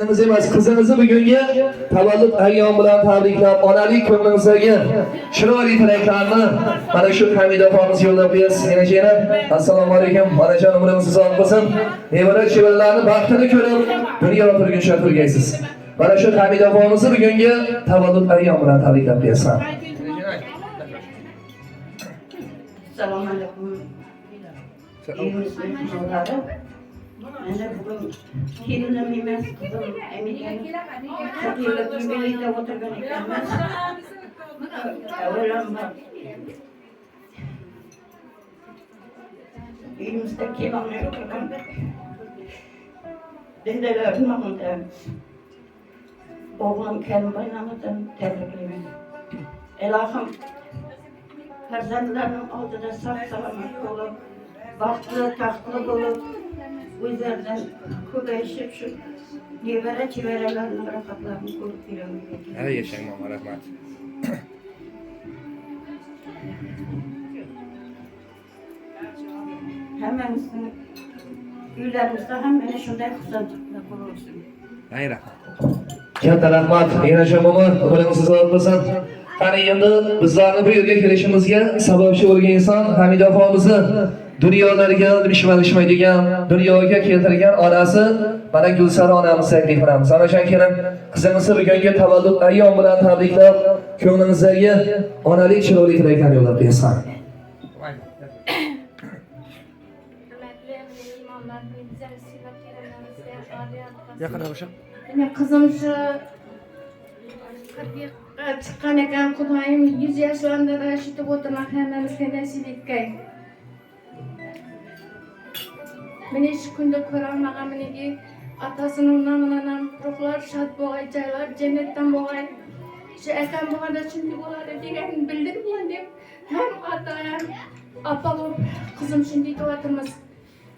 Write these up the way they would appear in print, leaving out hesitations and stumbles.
keliniz emas, qizinizni bugungi tavallud ayyom bilan tabriklab, onalik ko'nglingizdagi chiroyli tilaklarni mana shu Hamida opamiz yo'llab qo'yasiz. Yana assalomu alaykum. Onajon umringiz uzoq bo'lsin. Nevara chevarlarni baxtini ko'rib, dunyo turguncha turgaysiz. Mana shu Hamida opamizni bugungi tavallud ayyom bilan tabriklab qo'yasizlar. Assalomu alaykum. Ana bugün kelinim emas, kızım Emirgan. Çok yıllık birlikte oturgan ekanmiz. Avvalambor uyimizda kelinlar o'tirgan. Dedelerim nomidan, o'g'lim Karimboy nomidan tabriklayman. Ilohim farzandlarim oldida sog' salomat bo'lib, baxtli, taxtli bo'lib, o'zlaridan ko'payishib shu nevara chevaralarning rohatlarini ko'rib beraman. Ha, yashang mama, rahmat. Hammamizning uylarimizda ham mana shunday xursandchiliklar bo'lsin. Hay rahmat. Katta rahmat. Yana shomoni umringiz uzoq bo'lsin. Qani endi bizlarni bu yerga kelishimizga sababchi bo'lgan inson Hamida opamizni dunyolarga ishmaydigan, dunyoga keltirgan onasi mana Gulsara onamizni taklif qilamiz. Ana shu kerak qizingizni bugungi tavallud ayyom bilan tabriklab, ko'nglingizdagi onalik chiroyli tilaklarni yo'llab qo'yasizlar. Yaqin bo'lishim. Mene kızım şu 40'ga chiqqan ekan, Xudoyim 100 yoshlarida da shitib o'tirmoq hammamizga nasib etgay. Mene shu kunda ko'rolmagan meniki otasining nomidan ham ruhlar shod bo'lg'ay, joylar jannatdan bo'lg'ay. Shu akam bo'lganda shunday bo'ladi deganini bildim endi. Ham ota ham opa bo'lib qizim shunday deyapmiz.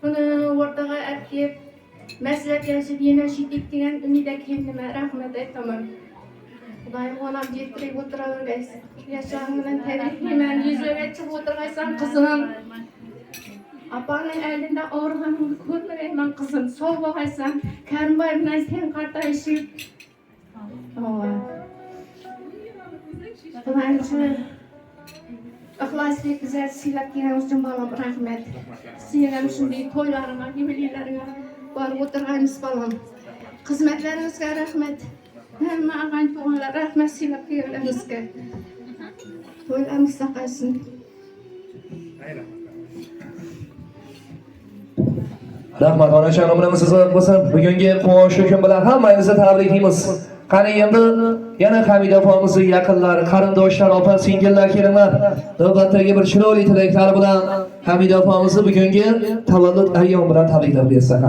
Buni o'rtaga olib maslahat yashib yana shunday degan umidda kendime rahmat aytaman. Xudoyim onam yetirib o'tiravergaysiz. Yashog'ing bilan tabriklayman. Yuzlarga chiqib o'tirgaysan qizim. Apaning oldida og'riganingni ko'rmayman qizim. Sog' bo'lgaysan. Karimboy bilan sen qartayishib. Xudoyim shu ixlosli güzel siylab kelganingiz uchun bolam rahmat. Sizga ham shunday to'ylarimga, yubileylarimga borib o'tirganingiz bolam. Xizmatlaringizga rahmat. Hamma og'ay to'g'anlar rahmat siylab kelganingizga. To'ylarimiz saqlasin. Rahmat, onajon umrimiz uzoq bo'lsin. Bugungi quvonchli kun bilan hammangizni tabriklaymiz. Qani endi yana Hamida opamizni yaqinlari, qarindoshlar, opa, singillar, kelinlar navbatdagi bir chiroyli tilaklar bilan Hamida opamizni bugungi tavallud ayyom bilan tabriklab bersak.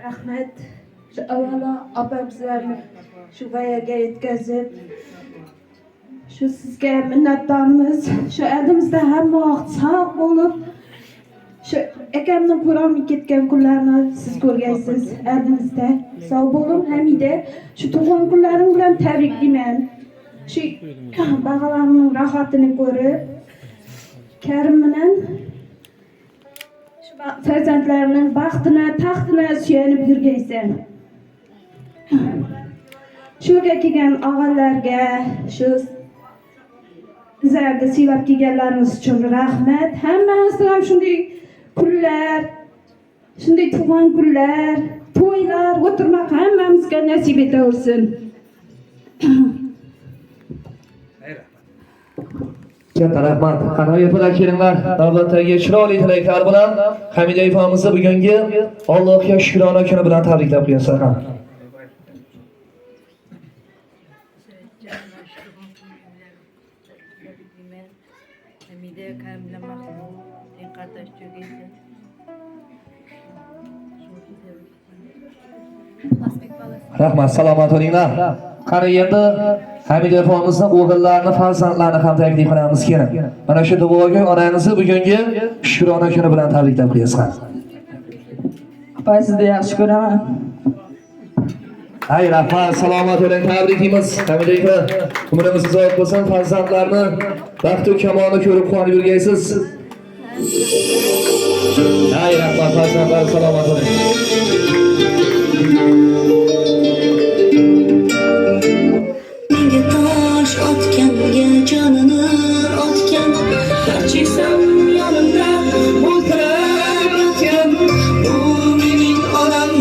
Rahmat. Shu avvalo opamizlarni shu voyaga yetkazib, shu sizga minnatdormiz. Shu elimizda hamma vaqt sog' bo'lib, shu akamni ko'rolmay ketgan kunlarni siz ko'rgaysiz. Elimizda sog' bo'lib, Hamida shu tug'ilgan kunlaring bilan tabriklayman. Shu bag'alarning rohatini ko'rib, Karim bilan shu farzandlarining baxtini, taxtini suyanib yurgaysan. Shu yerga kelgan og'alarga, shu bizlarga siylab kelganlarimiz uchun rahmat. Hammangizga ham shunday kunlar, shunday tug'ilgan kunlar, to'ylar o'tirmoq hammamizga nasib etaversin. Katta rahmat. Qani ertalar kelinglar, navbatdagi chiroyli tilaklar bilan Hamida opamizni bugungi Allohga shukrona kuni bilan tabriklab qo'yasizlar. Hamida kamla mahmud en qartash jo'gaydi. Rahmat, salomat bo'linglar. Qani endi Hamida opamizni o'g'illarini, farzandlarini ham taklif qilamiz kerak. Mana shu duoga onangizni bugungi shukrona kuni bilan tabriklab qo'yasizlar. Opa, sizni yaxshi ko'raman. Hay rahmat, salomat bo'ling, tabriklaymiz. Hamida aka, umringiz uzoq bo'lsin, farzandlarni baxtu kamolni ko'rib quvonib yurgaysiz. Hay rahmat, farzandlar salomat bo'ling. Menga tosh otganga jonini otgan Cheksam yonimda o'ltirib yotgan Bu mening onam,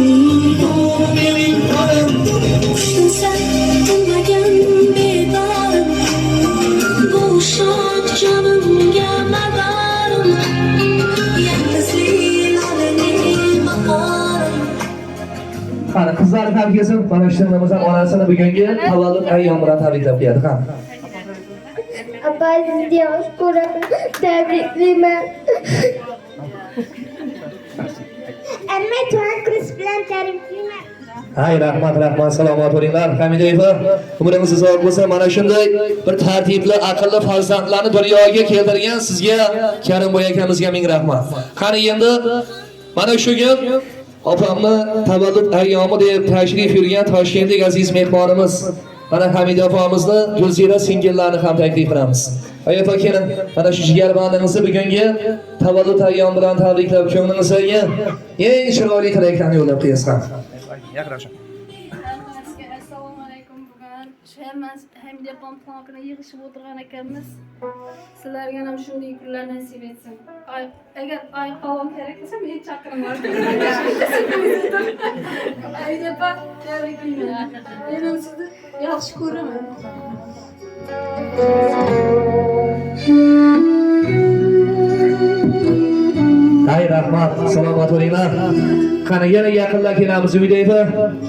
bu mening onam Qushtinsa tinmagan bedorim Bu shod jonimga madorim Yalnizlik lalaning bahorim Qani qizlar ham kelsin, mana shu namazan onasini bugungi tavallud ayyomi bilan tabriklab qo'yadi. Qani. Apa sizni yaxshi ko'raman, tabriklayman. Amma tuan kurs bilan tabriklayman. Hay rahmat, salomat bo'linglar. Hamidoyev, umringiz uzoq bo'lsin. Mana shunday bir tartibli, aqlli farzandlarni dunyoga keltirgan sizga Karimboy akamizga ming rahmat. Qani endi mana shu kun opamni tavallud ayyomi deb tashrif yurgan Toshkentlik aziz mehmonimiz mana Hamida opamizni Gulzira singillarini ham taklif qilamiz. Opa kelin, mana shu jigarbandingizni bugungi tavallud ayyomi bilan tabriklab ko'nglingizga eng chiroyli tilaklarni yo'llab qo'yasiz. Yaqinlashing. Assalomu alaykum. Bugun hammamiz Hamida pomponini yig'ishib o'tirgan ekanmiz. Sizlarga ham shunday kunlar nasib etsin. Agar ay qolon kerak bo'lsa meni chaqiringlar. Hamida pop, tabriklayman. Men sizni yaxshi ko'raman. Hay rahmat, salomat bo'linglar. Qani yana yaqinlar kelamiz Uydayfa.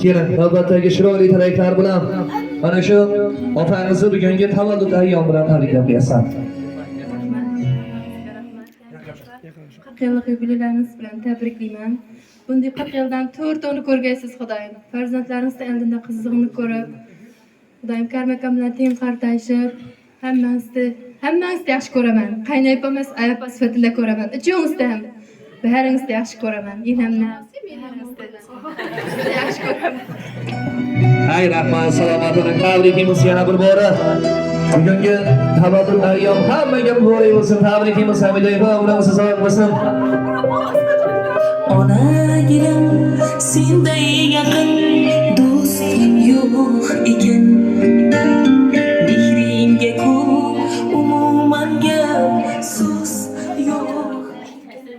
Kelin, navbatdagi chiroyli tilaklar bilan mana shu opangizni bugungi tavallud ayyomi bilan tabriklab qo'yasiz. 40 yillik yubileylariniz bilan tabriklayman. Bunday 40 yildan 4 oni ko'rgaysiz Xudoyim. Farzandlaringizni eldinda qizig'ini ko'rib, Xudoyim karmakam bilan teng qartashib, hammangizni yaxshi ko'raman. Qaynaypa emas, ayapa sifatida ko'raman. Uchingizni ham baringizni yaxshi ko'raman. Enamni yaxshi ko'raman. Hay rahmat, salomat bo'ling. Tabrikimiz yana bir bora. Bugungi tavallud ayyomi hammaga muborak bo'lsin. Tabrikimiz Hamidayeva, umringiz uzoq bo'lsin. Onagirim senday yaqin do'st yo'q ekan Mehringga ko'p umuman gap so'z yo'q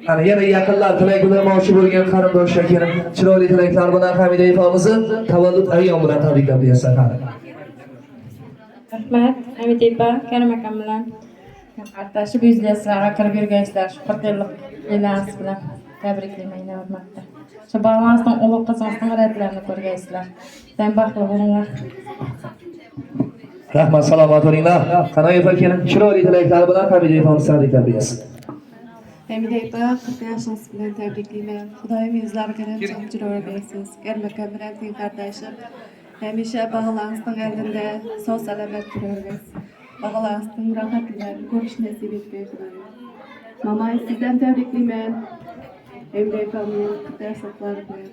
Qani yana yaqinlar tilak bildirmoqchi bo'lgan qarindoshlar kelin. Chiroyli tilaklar bilan Hamidayevamizni tavallud ayyomi bilan tabriklab qo'yasiz. Rahmat, Hamidayeva, Karim akam bilan qartashib yuzlasizlar, kirib yurgaysizlar. Shu 40 yillik yillarimiz bilan tabriklayman, hurmatda. Shu bog'lansdan ulug' qizingizning g'ayratlarini ko'rgaysizlar. Sen baxtli bo'linglar. Rahmat, salomat bo'linglar. Qani Opa kelin, chiroyli tilaklar bilan Hamidayevamizni tabriklab qo'yasiz. Hamidayeva, 40 yoshingiz bilan tabriklayman. Xudoyim yuzlariga ham chiroyli bersin. Karim akam bilan teng qartashib hamisha bog'lansdan oldinda sog' salomat turarsiz. Bog'lansdan rohatlarni ko'rish nasib etsin Xudoyim. Mamay sizdan tabriklayman. Hamidayevamni 40 yoshlari bilan.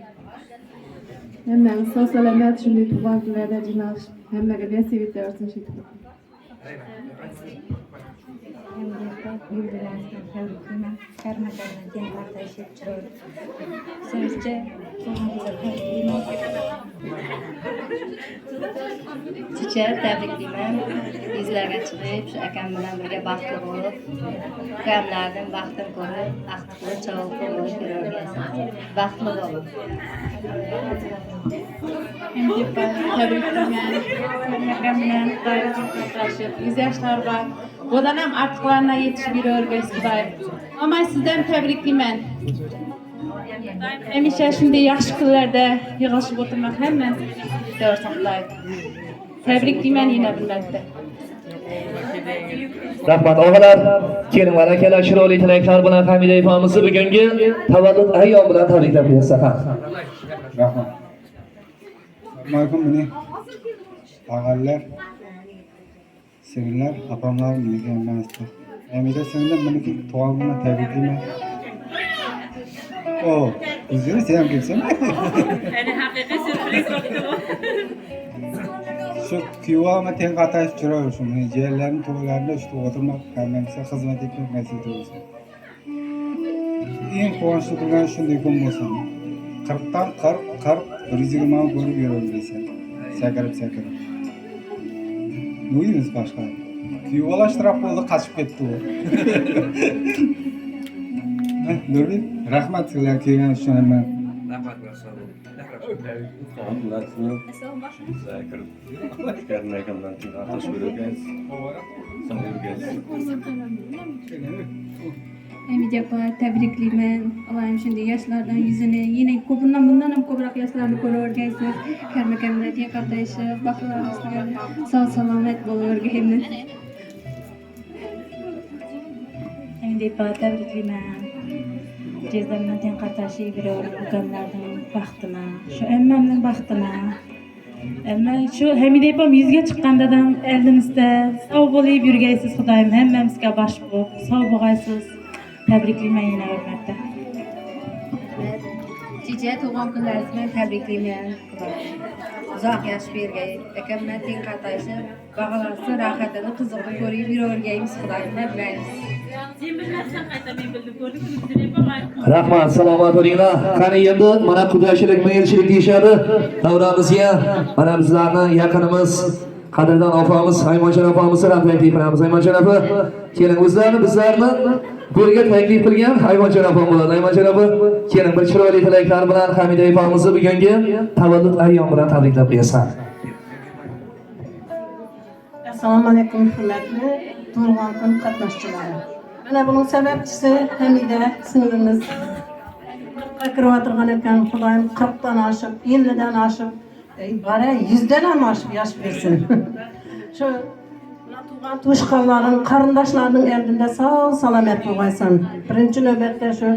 Hammangiz sog' salomat shunday tug'ilgan kunlarda jinosh hammaga nasib etsin shekilli. Sizlarga tabriklayman. Yuzlarga chiqib, shu akam bilan birga baxtli bo'lib, ukamlardan baxtini ko'rib, aqtli chavoqli bo'lib yuraverasiz. Baxtli bo'lib. Tabriklayman. Akam bilan qartashib, 100 yoshlar bor. Bundan ham ortiqlarına yetişib yuraverasiz Xudoyim. Mamay sizdan tabriklayman. Hamisha shunday yaxshi kunlarda yig'ilishib o'tirmak hammasi ko'rsin Xudoyim. Tabriklayman yana bir marta. Rahmat og'alar, kelin va akalar, chiroyli tilaklar bilan Hamidayevamizni bugungi tavallud ayyomi bilan tabriklab qo'yasiz. Rahmat. Marhum buni ağalar, sevinler, apamlar bilgi emniyette. Emniyete sevinler, benimki tuğalına tebrikliğime. Oo, üzgünüm sen kimsin? Yani hakiki sürpriz oldu bu. Şu kıyıvama ten katayıp çıkarıyorsun. Ciğerlerin tuğlarında işte oturmak, kendimize hizmet etmek nasip olsun. En kuvvetli durgan şunday kun bo'lsin. 40'tan 40 120 görüp yürüyorsun. Sakarıp. Nuyuz başka. Kuyuvalaştırap oldu kaçıp gitti o. Nurbi, rahmat sizler kelgan uchun hamma. Rahmat sağ olun. Hamid apa tabriklayman. Allohim shunday yoshlardan yuzini yine bundan ham ko'proq yoshlarni ko'ravergansiz. Karma-kamlarga qatnashib, baxtlaringizga sog' salomat bo'laverganman. Hamid apa tabriklayman. Cezamdan ten qatnashib yuraverganlarning baxtini, shu hammamning baxtini. Ama şu Hamid apam yuzga chiqqandadan eldimizda sog' bo'lib yurgaysiz Xudoyim hammamizga bosh bo'lib sog' bo'lgaysiz. Tabriklayman yana hurmatda. Cice tug'an kunlaringiz bilan tabriklayman. Uzoq yosh bergay, akamdan teng qatnashib, bag'alarsa rohatini qiziqni ko'rib yuravergaymiz Xudoyim hammamiz. Rahmat, salomat bo'linglar. Qani endi mana qudoychilik, mehrchilik deyishadi. Davramizga mana bizlarni yaqinimiz, qadrdon opamiz, Aymonjon opamizni ham taklif qilamiz. Aymonjon opa, keling bizlarni birga taklif qilgan Aymonjon opam bo'ladi. Aymonjon opa, keling bir chiroyli tilaklar bilan Hamida opamizni bugungi tavallud ayyom bilan tabriklab qo'yasizlar. Assalomu alaykum hurmatli tug'ilgan kun qatnashchilari. Mana bunun sebepçisi Hamida singlimiz. Kirib ekan, Xudoyim 40'dan aşıp, 50'den aşıp, bari 100'den ham aşıp yaş versin. Şu tug'an tushqanlaring, qarindoshlarning eldinda sog' salomat bo'lgaysan. Birinchi navbatda shu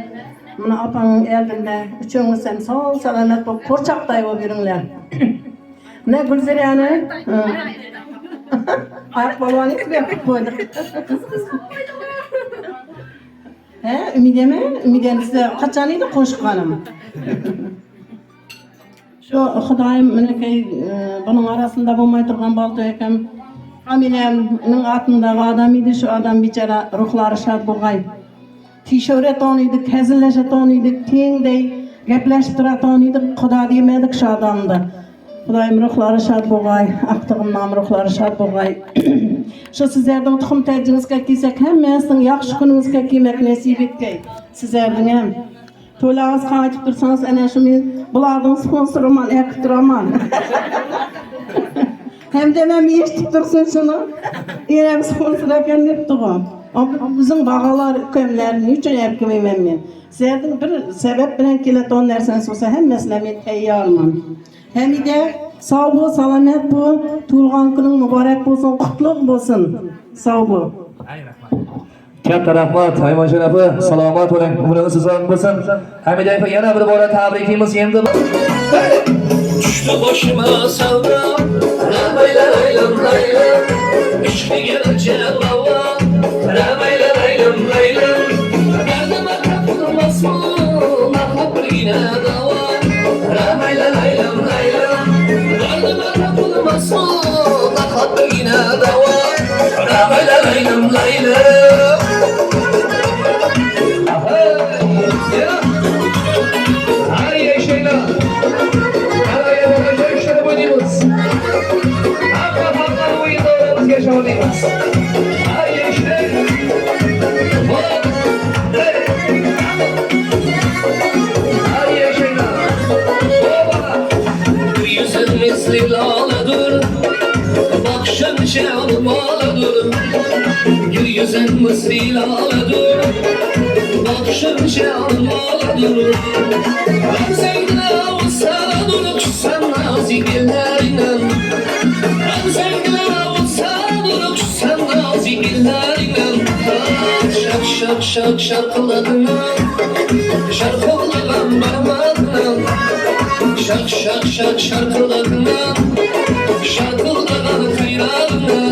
mana opamning eldinda uchingiz ham sog' salomat bo'lib, qo'rchoqday bo'lib yuringlar. Mana Gulzirani Ayak balvanıyız bir yapıp koyduk. He, Ümide mi? Ümide'nin size kaçanıydı koşkanım. Şu Xudoyim minekey bunun arasında bulmay turgan balto ekan. Familiyamning atındagi adam edi, şu adam bichara ruhlari shad bo'lgay. Tishore tanıydık, hazillasha tanıydık, tengday gaplashib tura tanıydık, Xudo demedik şu adamdı. Xudoyim ruhlari shad bo'lgay, aqtig'imning ruhlari shad bo'lgay. Şu sizlerden tuxum tacingizga kelsak, hammasini yaxshi kuningizga kelmak nasib etgay. Sizlarning ham to'ylaringiz qaytib tursangiz, ana shu men bularning sponsoriman, yakib turaman. Hem de ben eshitib tursin shuni. Erim sponsor ekan deb turgan. Bizim bağalar kömlerini uchun yap kelmayman men. Sizlarning bir sebep bilan keladigan narsani bo'lsa, hammasini men tayyorman. Hamida sog' bo'l, salomat bo'l, tug'ilgan kuning muborak bo'lsin, qutlug' bo'lsin. Sog' bo'l. Katta rahmat Aymonjon opa, salomat bo'ling, umringiz uzoq bo'lsin. Hamida opa yana bir bora tabriklaymiz endi. Düştü başıma savra, ramayla laylam laylam, işki gelince lava, ramayla laylam laylam, derdime kapılmaz mı, nakap yine dava, ramayla laylam laylam, derdime kapılmaz mı, nakap yine dava, ramayla laylam laylam. Ay yaşayla. Yüzün misli laladır, bakışın şalmalıdır. Yüzün misli laladır, bakışın şalmalıdır. Ben sevgine olsadır, sen nazik ellerine. Ben sevgine olsadır, sen nazik ellerine. Şak şak şak şarkıladığına, şarkıladan parmağına. Şak şak şak şarkıladığına, şarkıladan kaynağına.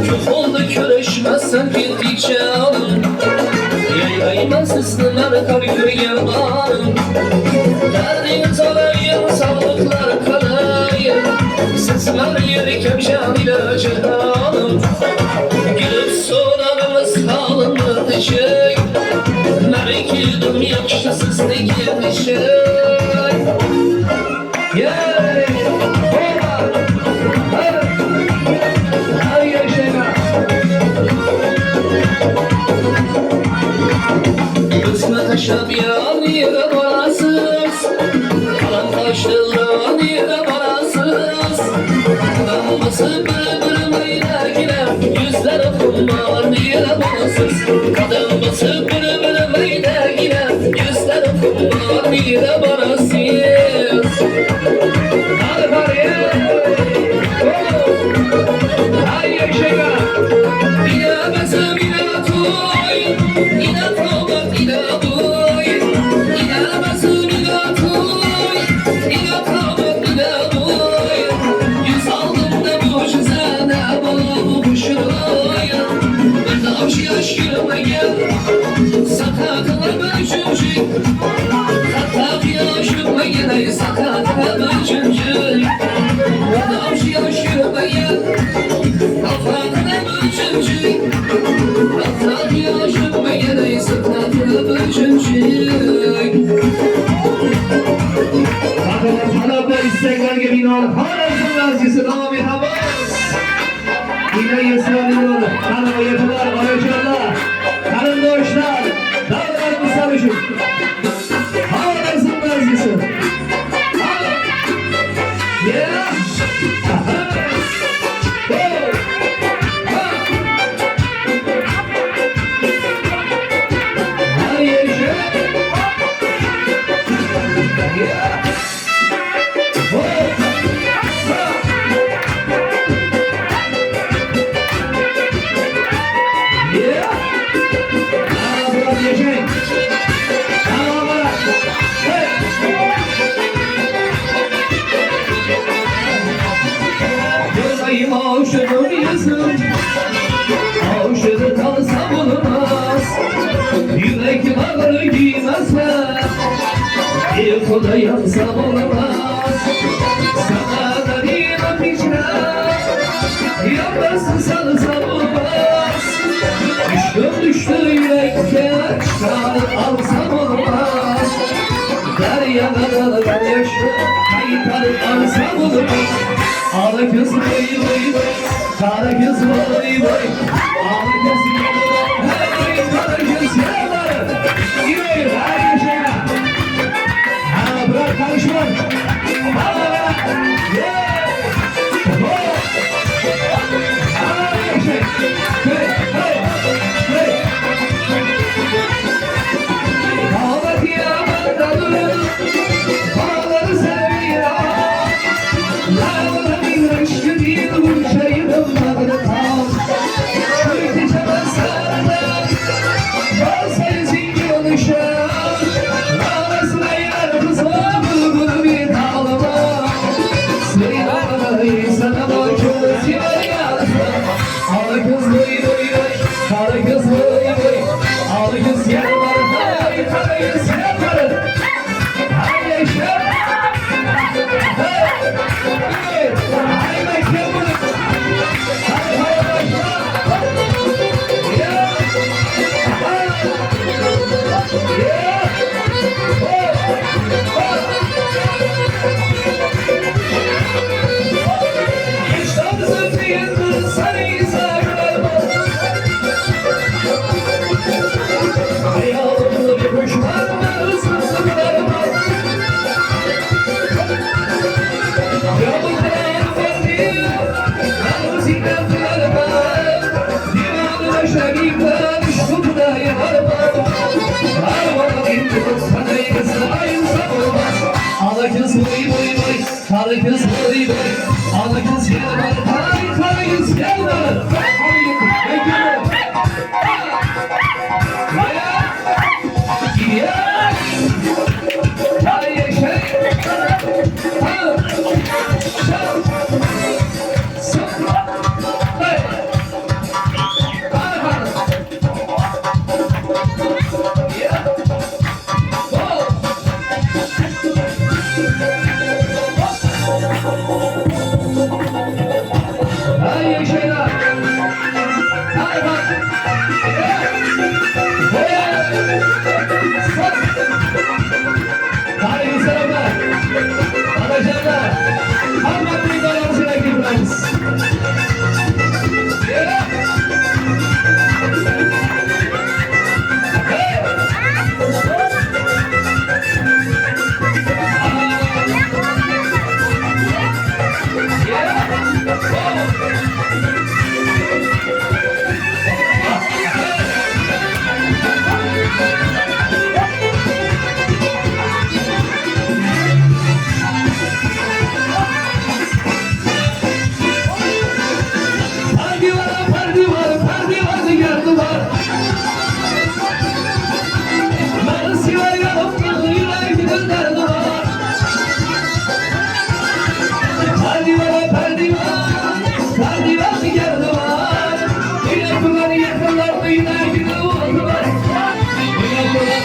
Çok oldu körüşmezsen gittikçe alın. Yaylayman sıslılar kar yürüyen bağın. Derdin sarayın sağlıklar kalayın. Sesler yeri kemşan ile cihanım Gülüp sonarımız kalındı şey Merikildim yakşı sizlikini şey Yey Ola Ay yaşayla Kısmet aşağı bir an yere varasız Kalan taşlılar yere varasız Kadınması bırmıyla gire Yüzler okunlar yere varasız Kadınması bırmıyla gire Yüzler okunlar yere varasız Hadi bari Ay yaşayla Bilemezim yine toy Yine tobat yine boy Bilemezim yine toy Yine tobat yine boy Yüz aldım da bu cüzene bu kuşuray Bir de avşı yaş gülmeye Sakatlar böcüncük Katak yaşıma yine sakatlar böcüncük Bir de avşı yaş gülmeye Kafakla böcüncük Katak yaşıma yine sakatlar böcüncük Hala bu isteklerge binar Harasın lazcısı Nami Havas Yine yaslanıyor Hanım yapılar Araçlarla Karındoşlar Dağlar Musarışık Harasın lazcısı Yeah Aşığım yazım Aşığı kalsa bulunmaz Yürek bağları giymezler Bir kola yansa bulunmaz Sana da inan içler Yapmasın sanırsa bulmaz Düştü yürekte Çıkarıp alsam olmaz Deryada ben yaşlı Kayıtarıp alsam olmaz Ağla kız vay vay vay Kara kız vay vay Ağla kız vay vay Kara kız vay vay Yürü her yaşayla Ha bırak karışma Ha yeah Ha yaşay Hey hey hey Ağla kıyamet alır Bağları seviyor Kız vay vay vay, kara kız vay vay, ala kız gel var, kara kız gel var. Yeah.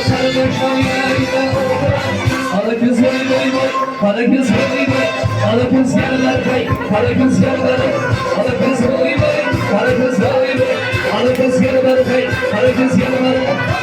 sarılır şahiyerine Ala kız vay vay vay Ala kız vay vay Ala kız yerler kay Ala kız yerler Ala kız vay vay Ala kız vay vay Ala kız yerler kay Ala kız yerler